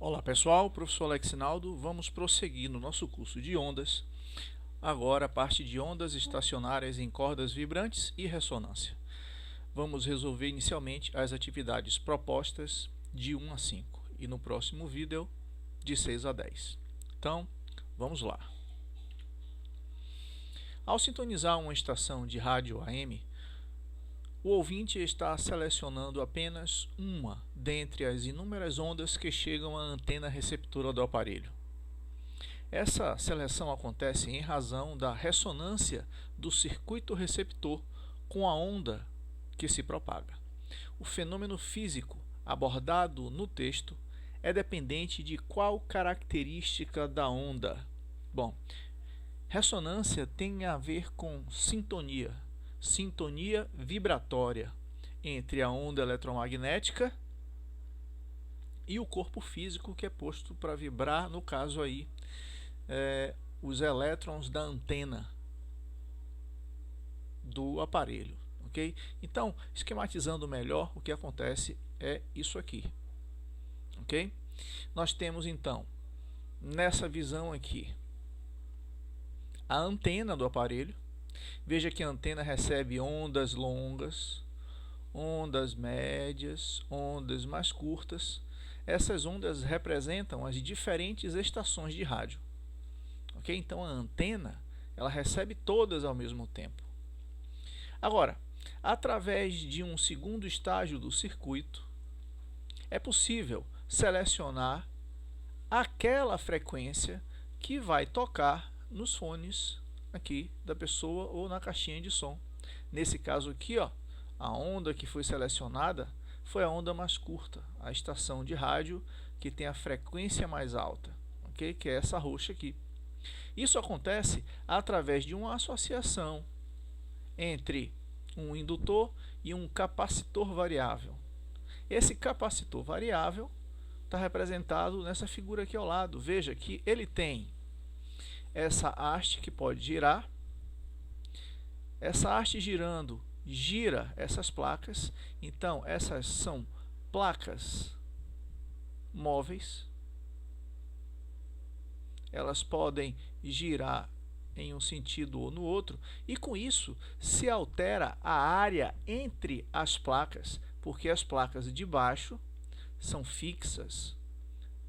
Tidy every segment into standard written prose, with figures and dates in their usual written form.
Olá pessoal, professor Alex Sinaldo, vamos prosseguir no nosso curso de ondas, agora a parte de ondas estacionárias em cordas vibrantes e ressonância. Vamos resolver inicialmente as atividades propostas de 1 a 5 e no próximo vídeo de 6 a 10. Então, vamos lá. Ao sintonizar uma estação de rádio AM, o ouvinte está selecionando apenas uma dentre as inúmeras ondas que chegam à antena receptora do aparelho. Essa seleção acontece em razão da ressonância do circuito receptor com a onda que se propaga. O fenômeno físico abordado no texto é dependente de qual característica da onda? Bom, ressonância tem a ver com sintonia vibratória entre a onda eletromagnética e o corpo físico que é posto para vibrar, no caso aí, os elétrons da antena do aparelho, ok? Então, esquematizando melhor, o que acontece é isso aqui, ok? Nós temos então, nessa visão aqui, a antena do aparelho. Veja que a antena recebe ondas longas, ondas médias, ondas mais curtas. Essas ondas representam as diferentes estações de rádio. Ok? Então a antena ela recebe todas ao mesmo tempo. Agora, através de um segundo estágio do circuito, é possível selecionar aquela frequência que vai tocar nos fones aqui da pessoa ou na caixinha de som. Nesse caso aqui, ó, a onda que foi selecionada foi a onda mais curta, a estação de rádio que tem a frequência mais alta, ok? Que é essa roxa aqui. Isso acontece através de uma associação entre um indutor e um capacitor variável. Esse capacitor variável está representado nessa figura aqui ao lado. Veja que ele tem essa haste que pode girar. Essa haste girando gira essas placas. Então essas são placas móveis. Elas podem girar em um sentido ou no outro, e com isso se altera a área entre as placas, porque as placas de baixo são fixas.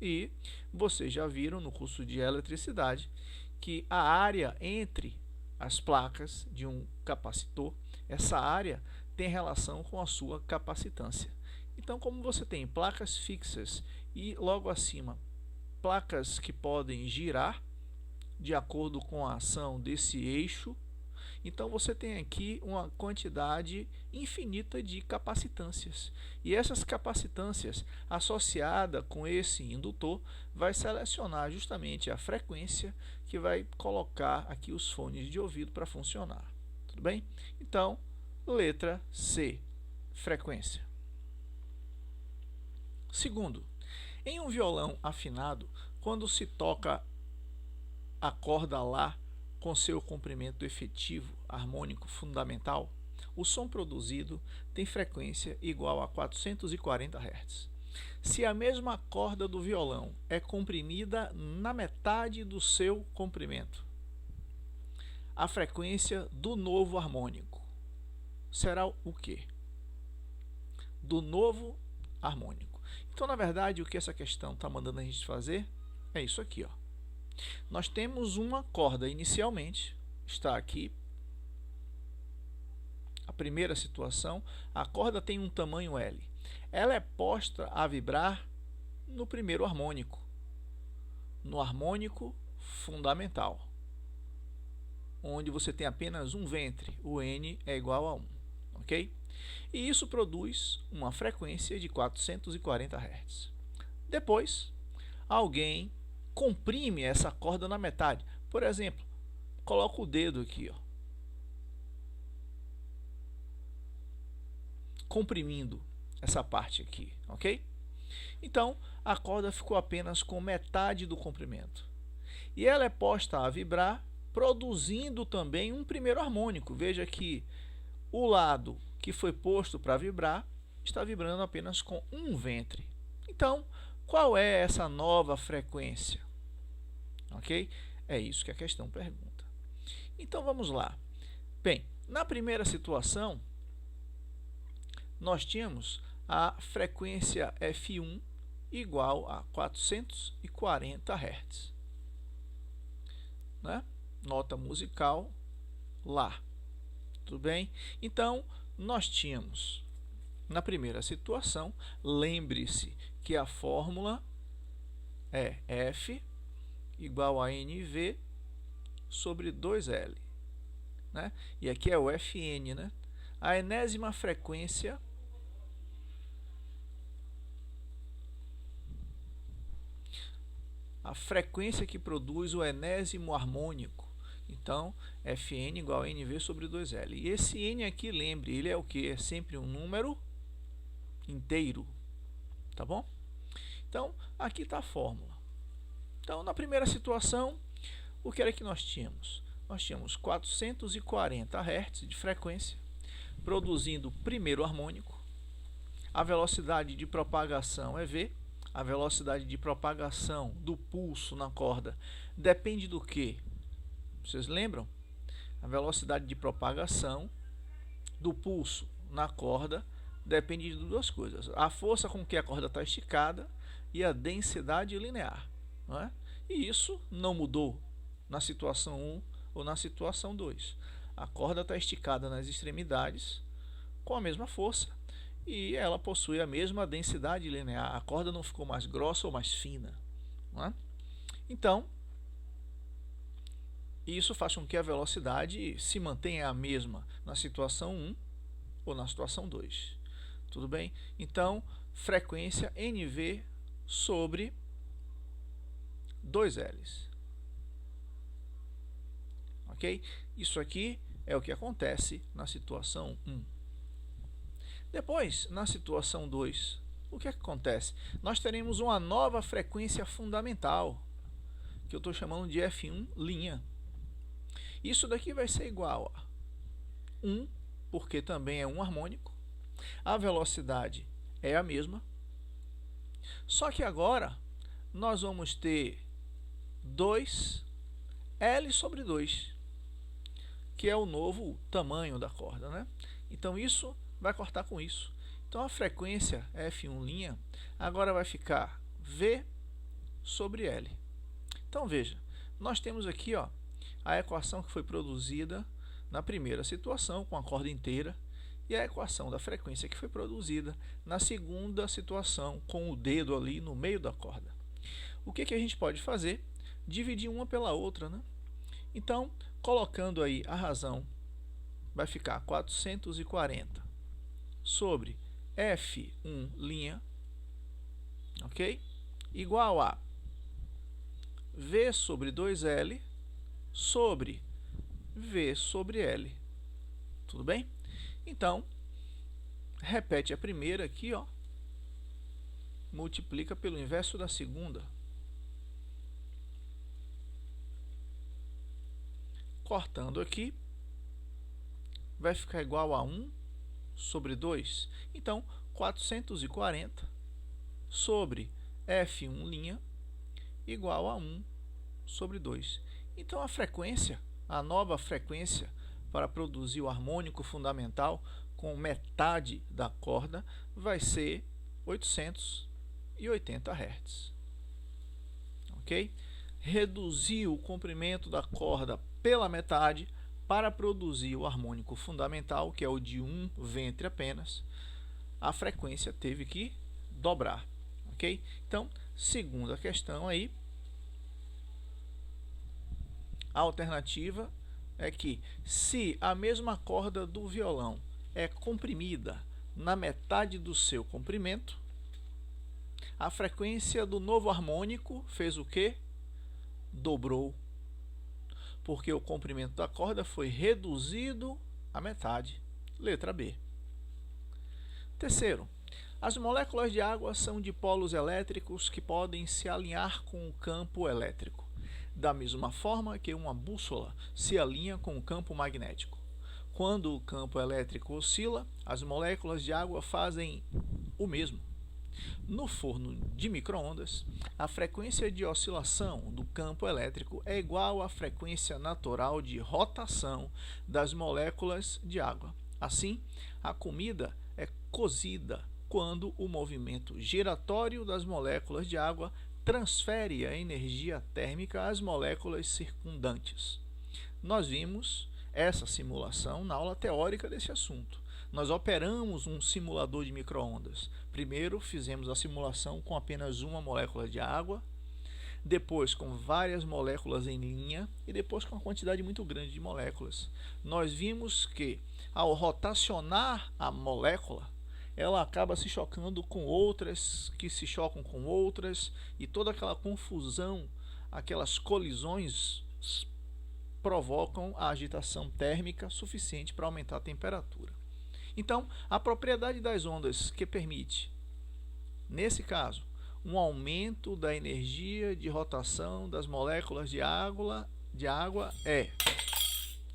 E vocês já viram no curso de eletricidade que a área entre as placas de um capacitor, essa área tem relação com a sua capacitância. Então, como você tem placas fixas e logo acima placas que podem girar de acordo com a ação desse eixo, então você tem aqui uma quantidade infinita de capacitâncias. E essas capacitâncias, associada com esse indutor, vai selecionar justamente a frequência que vai colocar aqui os fones de ouvido para funcionar. Tudo bem? Então, letra C, frequência. Segundo, em um violão afinado, quando se toca a corda Lá com seu comprimento efetivo harmônico fundamental, o som produzido tem frequência igual a 440 Hz. Se a mesma corda do violão é comprimida na metade do seu comprimento, a frequência do novo harmônico será o quê? Do novo harmônico. Então, na verdade, o que essa questão está mandando a gente fazer é isso aqui, ó. Nós temos uma corda inicialmente, está aqui. A primeira situação, a corda tem um tamanho L. Ela é posta a vibrar no primeiro harmônico, no harmônico fundamental, onde você tem apenas um ventre, o N é igual a 1, ok? E isso produz uma frequência de 440 Hz. Depois, alguém comprime essa corda na metade. Por exemplo, coloca o dedo aqui, ó, comprimindo essa parte aqui, ok? Então, a corda ficou apenas com metade do comprimento. E ela é posta a vibrar, produzindo também um primeiro harmônico. Veja que o lado que foi posto para vibrar está vibrando apenas com um ventre. Então, Qual é essa nova frequência? Ok? É isso que a questão pergunta. Então vamos lá. Bem, na primeira situação, nós tínhamos a frequência F1 igual a 440 Hz. Né? Nota musical Lá. Tudo bem? Então, nós tínhamos, na primeira situação, lembre-se que a fórmula é F igual a NV sobre 2L. Né? E aqui é o Fn, né? A enésima frequência que produz o enésimo harmônico. Então, Fn igual a NV sobre 2L. E esse N aqui, lembre, ele é o que? É sempre um número inteiro. Tá bom? Então, aqui está a fórmula. Então, na primeira situação, o que era que nós tínhamos? Nós tínhamos 440 Hz de frequência, produzindo o primeiro harmônico. A velocidade de propagação é V. A velocidade de propagação do pulso na corda depende do quê? Vocês lembram? A velocidade de propagação do pulso na corda depende de duas coisas: a força com que a corda está esticada e a densidade linear. Não é? E isso não mudou na situação 1 ou na situação 2. A corda está esticada nas extremidades com a mesma força e ela possui a mesma densidade linear. A corda não ficou mais grossa ou mais fina. Não é? Então, isso faz com que a velocidade se mantenha a mesma na situação 1 ou na situação 2. Tudo bem? Então, frequência NV sobre 2Ls. Ok? Isso aqui é o que acontece na situação 1. Depois, na situação 2, o que acontece? Nós teremos uma nova frequência fundamental, que eu estou chamando de F1'. Isso daqui vai ser igual a 1, porque também é um harmônico. A velocidade é a mesma. Só que agora nós vamos ter 2L sobre 2, que é o novo tamanho da corda, né? Então isso vai cortar com isso. Então a frequência F1' agora vai ficar V sobre L. Então veja, nós temos aqui a equação que foi produzida na primeira situação com a corda inteira e a equação da frequência que foi produzida na segunda situação com o dedo ali no meio da corda. O que a gente pode fazer? Dividir uma pela outra, né? Então, colocando aí a razão, vai ficar 440 sobre F1', ok? Igual a V sobre 2L sobre V sobre L. Tudo bem? Então, repete a primeira aqui, multiplica pelo inverso da segunda. Cortando aqui, vai ficar igual a 1 sobre 2. Então, 440 sobre F1' igual a 1 sobre 2. Então, a frequência, a nova frequência para produzir o harmônico fundamental com metade da corda vai ser 880 Hz. Ok? Reduzir o comprimento da corda pela metade para produzir o harmônico fundamental, que é o de um ventre apenas, a frequência teve que dobrar. Ok? Então, segunda questão aí, a alternativa é que se a mesma corda do violão é comprimida na metade do seu comprimento, a frequência do novo harmônico fez o quê? Dobrou, porque o comprimento da corda foi reduzido à metade. Letra B. Terceiro, as moléculas de água são dipolos elétricos que podem se alinhar com o campo elétrico, da mesma forma que uma bússola se alinha com o campo magnético. Quando o campo elétrico oscila, as moléculas de água fazem o mesmo. No forno de micro-ondas, a frequência de oscilação do campo elétrico é igual à frequência natural de rotação das moléculas de água. Assim, a comida é cozida quando o movimento giratório das moléculas de água transfere a energia térmica às moléculas circundantes. Nós vimos essa simulação na aula teórica desse assunto. Nós operamos um simulador de micro-ondas. Primeiro fizemos a simulação com apenas uma molécula de água, depois com várias moléculas em linha e depois com uma quantidade muito grande de moléculas. Nós vimos que ao rotacionar a molécula, ela acaba se chocando com outras, que se chocam com outras, e toda aquela confusão, aquelas colisões provocam a agitação térmica suficiente para aumentar a temperatura. Então, a propriedade das ondas que permite, nesse caso, um aumento da energia de rotação das moléculas de água é.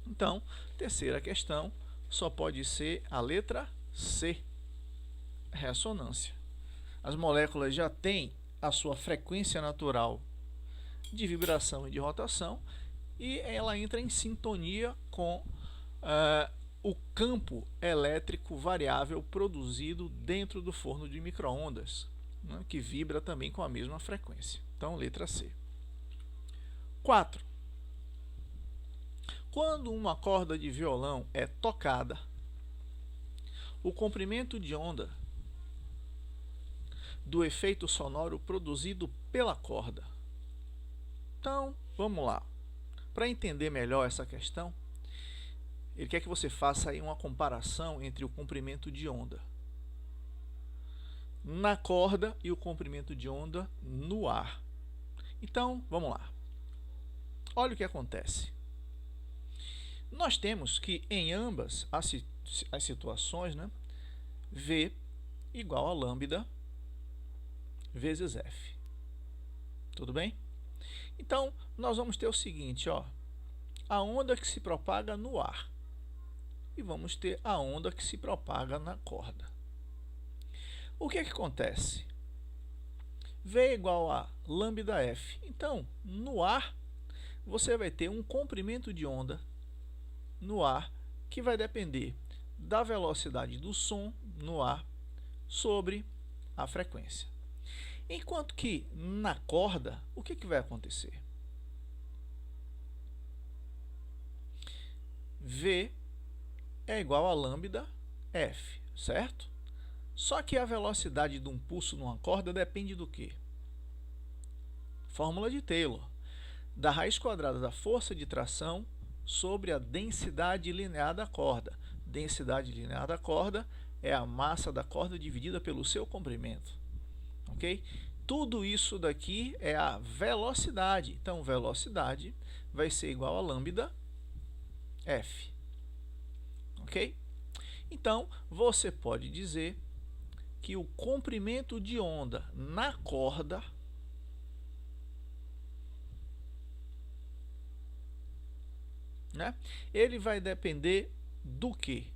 Então, terceira questão só pode ser a letra C, ressonância. As moléculas já têm a sua frequência natural de vibração e de rotação e ela entra em sintonia com o campo elétrico variável produzido dentro do forno de micro-ondas, né, que vibra também com a mesma frequência. Então, letra C. 4. Quando uma corda de violão é tocada, o comprimento de onda do efeito sonoro produzido pela corda. Então, vamos lá. Para entender melhor essa questão, ele quer que você faça aí uma comparação entre o comprimento de onda na corda e o comprimento de onda no ar. Então, vamos lá. Olha o que acontece. Nós temos que em ambas as situações, né, V igual a lambda vezes F. Tudo bem? Então, nós vamos ter o seguinte, ó, a onda que se propaga no ar e vamos ter a onda que se propaga na corda. O que é que acontece? V é igual a lambda F. Então, no ar, você vai ter um comprimento de onda no ar que vai depender da velocidade do som no ar sobre a frequência. Enquanto que na corda, o que vai acontecer? V é igual a lambda F, certo? Só que a velocidade de um pulso numa corda depende do quê? Fórmula de Taylor, da raiz quadrada da força de tração sobre a densidade linear da corda. Densidade linear da corda é a massa da corda dividida pelo seu comprimento. Ok? Tudo isso daqui é a velocidade. Então, velocidade vai ser igual a lambda F. Ok? Então, você pode dizer que o comprimento de onda na corda ele vai depender do quê?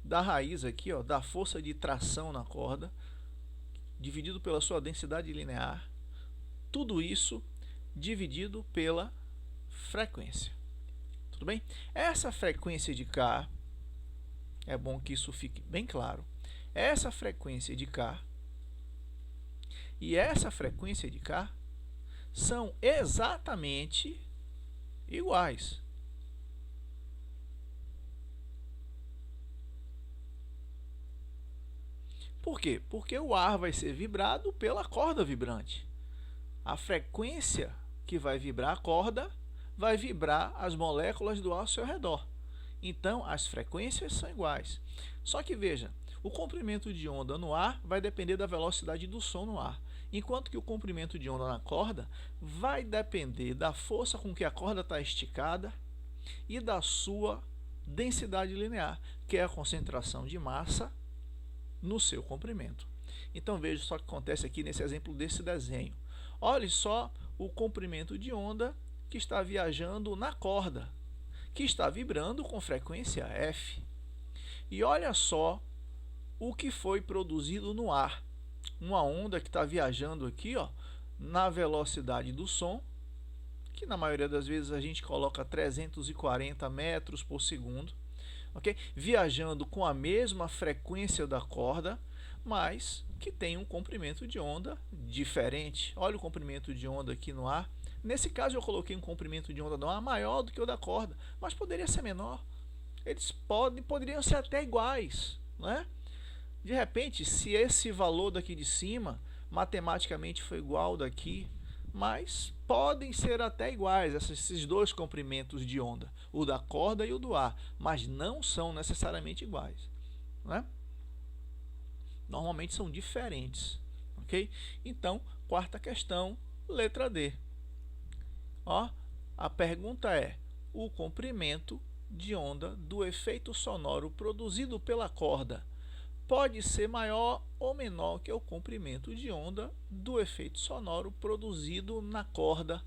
Da raiz aqui, ó, da força de tração na corda, dividido pela sua densidade linear, tudo isso dividido pela frequência. Tudo bem? Essa frequência de K, é bom que isso fique bem claro, essa frequência de K e essa frequência de K são exatamente iguais. Por quê? Porque o ar vai ser vibrado pela corda vibrante. A frequência que vai vibrar a corda vai vibrar as moléculas do ar ao seu redor. Então, as frequências são iguais. Só que veja, o comprimento de onda no ar vai depender da velocidade do som no ar, enquanto que o comprimento de onda na corda vai depender da força com que a corda está esticada e da sua densidade linear, que é a concentração de massa no seu comprimento. Então veja só o que acontece aqui nesse exemplo desse desenho. Olhe só o comprimento de onda que está viajando na corda, que está vibrando com frequência F. E olha só o que foi produzido no ar. Uma onda que está viajando aqui, ó, na velocidade do som, que na maioria das vezes a gente coloca 340 metros por segundo, ok? Viajando com a mesma frequência da corda, mas que tem um comprimento de onda diferente. Olha o comprimento de onda aqui no ar. Nesse caso eu coloquei um comprimento de onda no ar maior do que o da corda, mas poderia ser menor. Eles poderiam ser até iguais, não é? De repente, se esse valor daqui de cima matematicamente foi igual ao daqui, mas podem ser até iguais esses dois comprimentos de onda, o da corda e o do ar, mas não são necessariamente iguais, né? Normalmente são diferentes, ok? Então, quarta questão, letra D. Ó, a pergunta é: o comprimento de onda do efeito sonoro produzido pela corda pode ser maior ou menor que o comprimento de onda do efeito sonoro produzido na corda,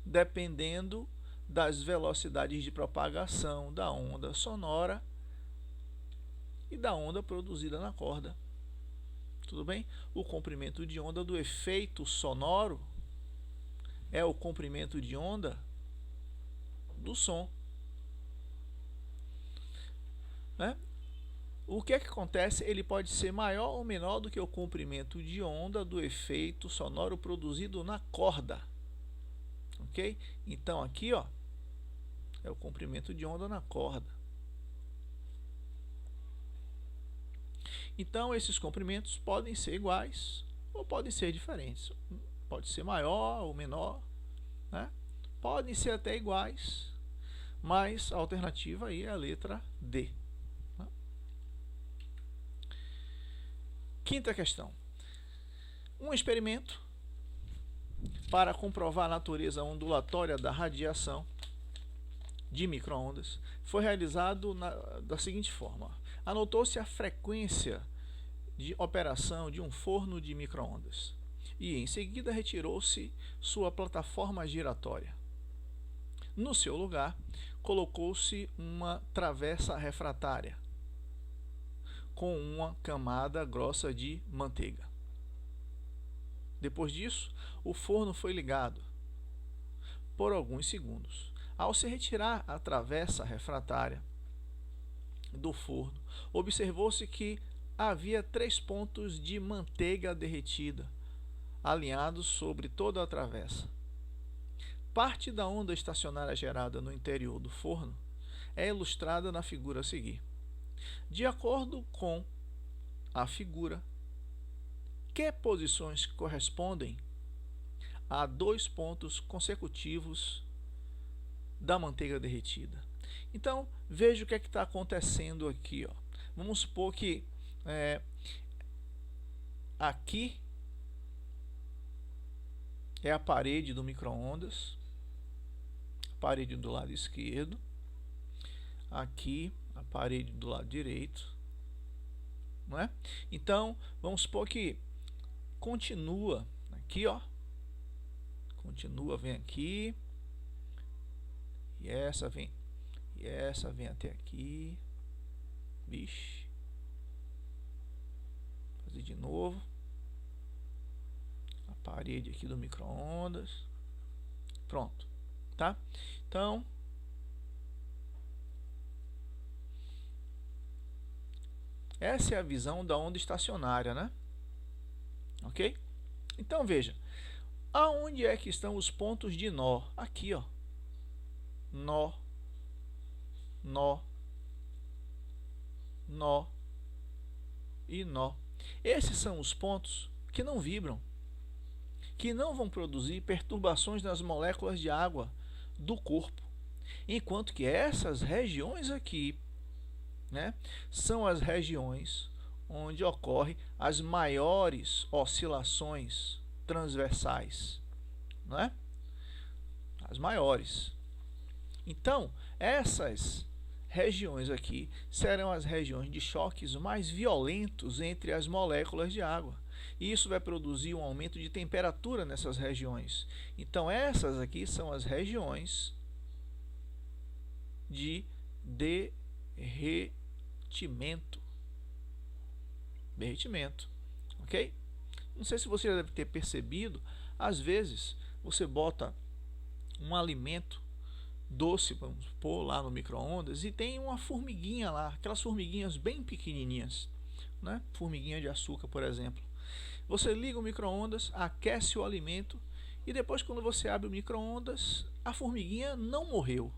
dependendo das velocidades de propagação da onda sonora e da onda produzida na corda. Tudo bem? O comprimento de onda do efeito sonoro é o comprimento de onda do som, né? O que é que acontece? Ele pode ser maior ou menor do que o comprimento de onda do efeito sonoro produzido na corda, ok? Então aqui, ó, é o comprimento de onda na corda. Então esses comprimentos podem ser iguais ou podem ser diferentes. Pode ser maior ou menor, né? Podem ser até iguais, mas a alternativa aí é a letra D. Quinta questão. Um experimento para comprovar a natureza ondulatória da radiação de micro-ondas foi realizado da seguinte forma. Anotou-se a frequência de operação de um forno de micro-ondas e, em seguida, retirou-se sua plataforma giratória. No seu lugar, colocou-se uma travessa refratária com uma camada grossa de manteiga. Depois disso, o forno foi ligado por alguns segundos. Ao se retirar a travessa refratária do forno, observou-se que havia 3 pontos de manteiga derretida alinhados sobre toda a travessa. Parte da onda estacionária gerada no interior do forno é ilustrada na figura a seguir. De acordo com a figura, que posições correspondem a 2 pontos consecutivos da manteiga derretida? Então, veja o que é que está acontecendo aqui, ó. Vamos supor que aqui é a parede do micro-ondas, parede do lado esquerdo, aqui a parede do lado direito, não é? Então, vamos supor que continua aqui, ó, continua, vem aqui, e essa vem até aqui, vixe, fazer de novo, a parede aqui do micro-ondas, pronto, tá? Então, essa é a visão da onda estacionária, né? Ok? Então veja, aonde é que estão os pontos de nó? Aqui, ó, nó, nó, nó e nó. Esses são os pontos que não vibram, que não vão produzir perturbações nas moléculas de água do corpo, enquanto que essas regiões aqui, né, são as regiões onde ocorrem as maiores oscilações transversais, não é? As maiores. Então, essas regiões aqui serão as regiões de choques mais violentos entre as moléculas de água. E isso vai produzir um aumento de temperatura nessas regiões. Então, essas aqui são as regiões de derretimento, derretimento, ok? Não sei se você já deve ter percebido, às vezes você bota um alimento doce, vamos pôr lá no micro-ondas, e tem uma formiguinha lá, aquelas formiguinhas bem pequenininhas, né? Formiguinha de açúcar, por exemplo. Você liga o micro-ondas, aquece o alimento e depois, quando você abre o micro-ondas, a formiguinha não morreu.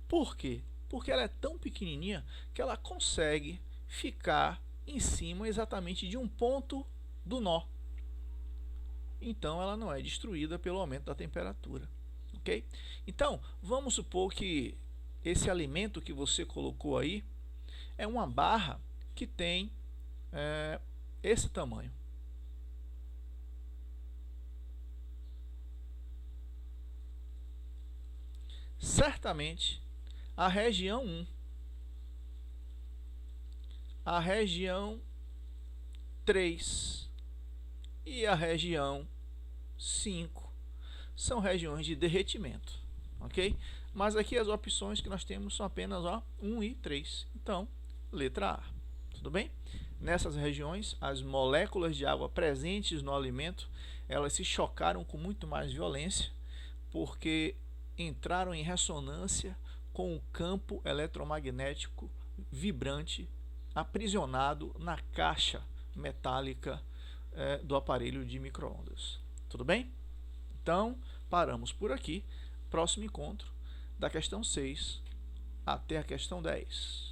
Por quê? Porque ela é tão pequenininha que ela consegue ficar em cima exatamente de um ponto do nó. Então ela não é destruída pelo aumento da temperatura. Ok? Então, vamos supor que esse alimento que você colocou aí é uma barra que tem esse tamanho. Certamente, a região 1, a região 3 e a região 5 são regiões de derretimento, ok? Mas aqui as opções que nós temos são apenas 1 e 3. Então, letra A, tudo bem? Nessas regiões, as moléculas de água presentes no alimento, elas se chocaram com muito mais violência, porque entraram em ressonância com o campo eletromagnético vibrante aprisionado na caixa metálica do aparelho de micro-ondas. Tudo bem? Então, paramos por aqui. Próximo encontro da questão 6 até a questão 10.